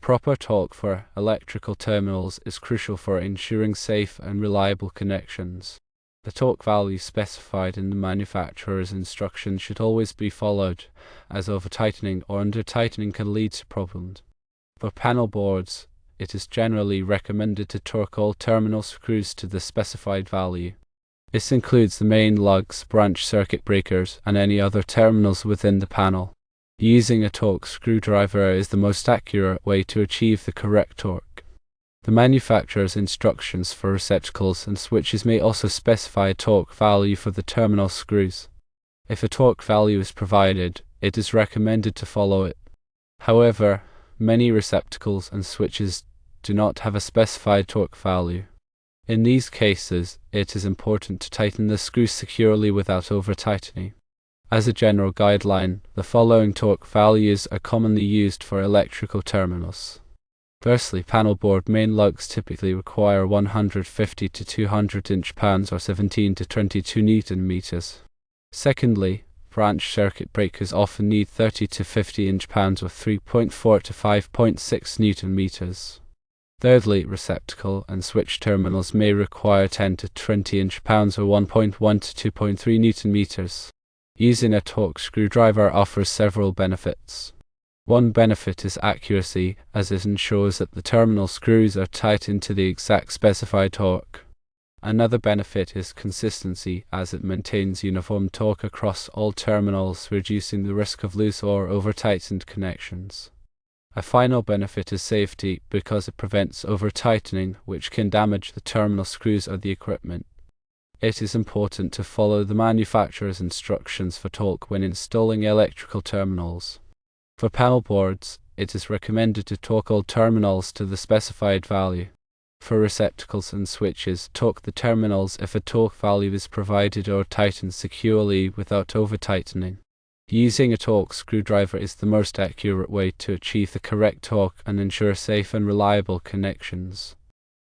Proper torque for electrical terminals is crucial for ensuring safe and reliable connections. The torque value specified in the manufacturer's instructions should always be followed, as over-tightening or under-tightening can lead to problems. For panel boards, it is generally recommended to torque all terminal screws to the specified value. This includes the main lugs, branch circuit breakers, and any other terminals within the panel. Using a torque screwdriver is the most accurate way to achieve the correct torque. The manufacturer's instructions for receptacles and switches may also specify a torque value for the terminal screws. If a torque value is provided, it is recommended to follow it. However, many receptacles and switches do not have a specified torque value. In these cases, it is important to tighten the screws securely without over-tightening. As a general guideline, the following torque values are commonly used for electrical terminals. Firstly, panel board main lugs typically require 150 to 200 inch-pounds or 17 to 22 Newton meters. Secondly, branch circuit breakers often need 30 to 50 inch-pounds or 3.4 to 5.6 Newton meters. Thirdly, receptacle and switch terminals may require 10 to 20 inch-pounds or 1.1 to 2.3 Newton meters. Using a torque screwdriver offers several benefits. One benefit is accuracy, as it ensures that the terminal screws are tightened to the exact specified torque. Another benefit is consistency, as it maintains uniform torque across all terminals, reducing the risk of loose or over-tightened connections. A final benefit is safety, because it prevents over-tightening, which can damage the terminal screws or the equipment. It is important to follow the manufacturer's instructions for torque when installing electrical terminals. For panel boards, it is recommended to torque all terminals to the specified value. For receptacles and switches, torque the terminals if a torque value is provided or tightened securely without over-tightening. Using a torque screwdriver is the most accurate way to achieve the correct torque and ensure safe and reliable connections.